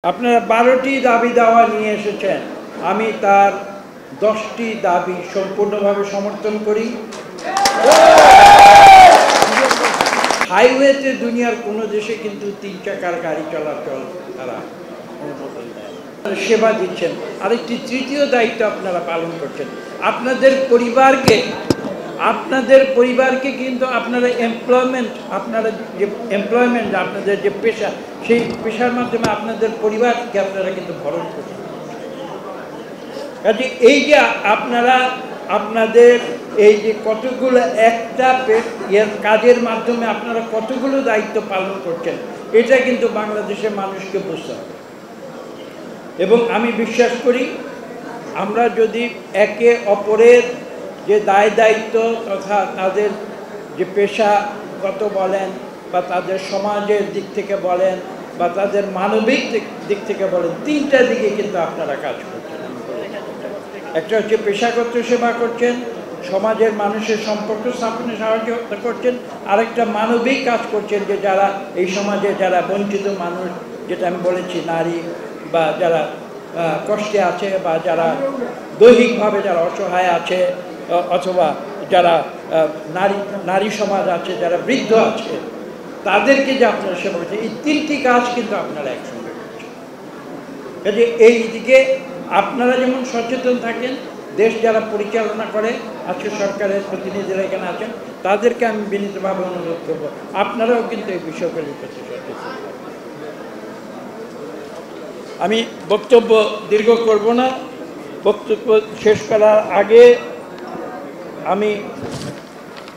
আপনারা 12টি দাবি দাওয়া নিয়ে এসেছেন, আমি তার 10টি দাবি সম্পূর্ণভাবে সমর্থন করি। হাইওয়েতে দুনিয়ার কোনো দেশে কিন্তু 3 চাকার গাড়ি চলাচল তারা অনুমোদন দেয়, সেবা দিচ্ছেন। আরেকটি তৃতীয় দায়িত্ব আপনারা পালন করছেন, আপনাদের পরিবারকে কিন্তু আপনারা আপনাদের যে পেশা, সেই পেশার মাধ্যমে আপনাদের পরিবারকে আপনারা কিন্তু ভরণ করছেন। কাজে এই যে আপনাদের এই যে কতগুলো একটা কাজের মাধ্যমে আপনারা কতগুলো দায়িত্ব পালন করছেন, এটা কিন্তু বাংলাদেশের মানুষকে বুঝতে হবে। এবং আমি বিশ্বাস করি, আমরা যদি একে অপরের যে দায় দায়িত্ব তথা তাদের যে পেশাগত বলেন বা তাদের সমাজের দিক থেকে বলেন বা তাদের মানবিক দিক থেকে বলেন, 3টা দিকে কিন্তু আপনারা কাজ করছেন। একটা হচ্ছে পেশাগত সেবা করছেন, সমাজের মানুষের সম্পর্ক স্থাপনে সাহায্য করছেন, আরেকটা মানবিক কাজ করছেন যে যারা এই সমাজে যারা বঞ্চিত মানুষ, যেটা আমি বলেছি নারী বা যারা কষ্টে আছে বা যারা দৈহিকভাবে যারা অসহায় আছে অথবা যারা নারী সমাজ আছে, যারা বৃদ্ধ আছে, তাদেরকে যে আপনারা সেবা করছেন, এই 3টি কাজ কিন্তু আপনারা একসঙ্গে করছেন। কাজে এই দিকে আপনারা যেমন সচেতন থাকেন, দেশ যারা পরিচালনা করে, আজকে সরকারের প্রতিনিধিরা এখানে আছেন, তাদেরকে আমি বিনীতভাবে অনুরোধ করব, আপনারাও কিন্তু এই বিষয়গুলির প্রতি সচেতন। আমি বক্তব্য দীর্ঘ করব না। বক্তব্য শেষ করার আগে আমি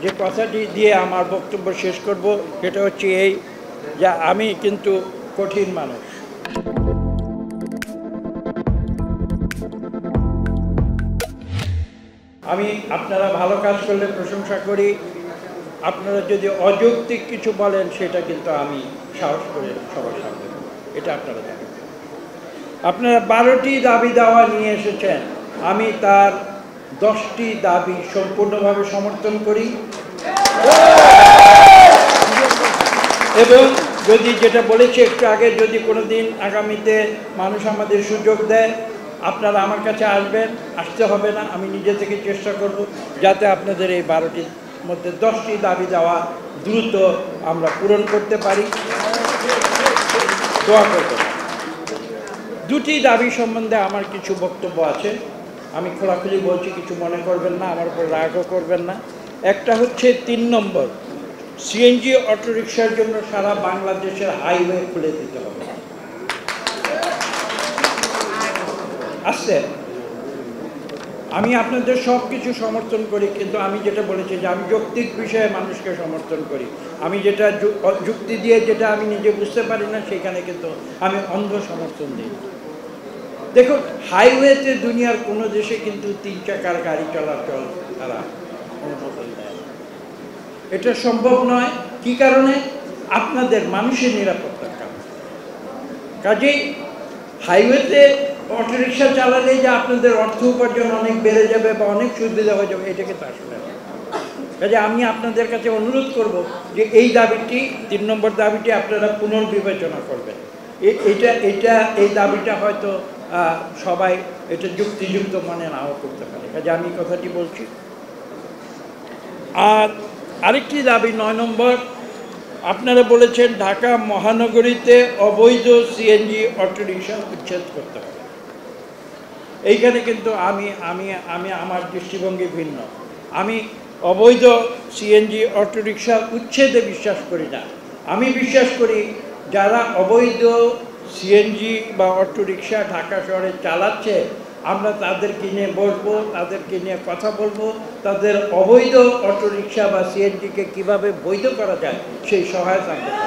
যে কথাটি দিয়ে আমার বক্তব্য শেষ করব, সেটা হচ্ছে এই যে আমি কিন্তু কঠিন মানুষ। আমি আপনারা ভালো কাজ করলে প্রশংসা করি, আপনারা যদি অযৌক্তিক কিছু বলেন সেটা কিন্তু আমি সাহস করে সবার সামনে, এটা আপনারা জানেন। আপনারা 12টি দাবি দাওয়া নিয়ে এসেছেন, আমি তার 10টি দাবি সম্পূর্ণভাবে সমর্থন করি। এবং যদি যেটা বলেছি একটু আগে, যদি কোনো দিন আগামীতে মানুষ আমাদের সুযোগ দেয়, আপনারা আমার কাছে আসবেন, আসতে হবে না, আমি নিজে থেকে চেষ্টা করব যাতে আপনাদের এই 12টির মধ্যে 10টি দাবি দেওয়া দ্রুত আমরা পূরণ করতে পারি। দোয়া করতে পারি। 2টি দাবি সম্বন্ধে আমার কিছু বক্তব্য আছে, আমি খোলাখুলি বলছি, কিছু মনে করবেন না, আমার উপর রাগও করবেন না। একটা হচ্ছে 3 নম্বর, সিএনজি অটোরিকশার জন্য সারা বাংলাদেশের হাইওয়ে খুলে দিতে হবে। আসছে, আমি আপনাদের সব কিছু সমর্থন করি, কিন্তু আমি যেটা বলেছি যে আমি যৌক্তিক বিষয়ে মানুষকে সমর্থন করি। আমি যেটা যুক্তি দিয়ে যেটা আমি নিজে বুঝতে পারি না, সেখানে কিন্তু আমি অন্ধ সমর্থন দিই। দেখুন, হাইওয়েতে দুনিয়ার কোনো দেশে কিন্তু 3 চাকার গাড়ি চলাচল তারা অনুমোদন দেয়। এটা সম্ভব নয়। কি কারণে? আপনাদের মানুষের নিরাপত্তার কারণে। কাজেই হাইওয়েতে অটোরিকশা চালালেই যে আপনাদের অর্থ উপার্জন অনেক বেড়ে যাবে বা অনেক সুবিধা হয়ে যাবে, এটা কিন্তু আসলে না। কাজে আমি আপনাদের কাছে অনুরোধ করব যে এই দাবিটি, 3 নম্বর দাবিটি আপনারা পুনর্বিবেচনা করবেন। এই দাবিটা হয়তো সবাই এটা যুক্তিযুক্ত মনে নাও করতে পারে, কাজে আমি কথাটি বলছি। আর আরেকটি দাবি 9 নম্বর, আপনারা বলেছেন ঢাকা মহানগরীতে অবৈধ সিএনজি অটোরিকশা উচ্ছেদ করতে হবে। এইখানে কিন্তু আমার দৃষ্টিভঙ্গি ভিন্ন। আমি অবৈধ সিএনজি অটোরিকশা উচ্ছেদে বিশ্বাস করি না। আমি বিশ্বাস করি যারা অবৈধ সিএনজি বা অটোরিকশা ঢাকা শহরে চালাচ্ছে, আমরা তাদেরকে নিয়ে বসবো, তাদেরকে নিয়ে কথা বলবো, তাদের অবৈধ অটোরিকশা বা সিএনজিকে কীভাবে বৈধ করা যায় সেই সহায়তা করব।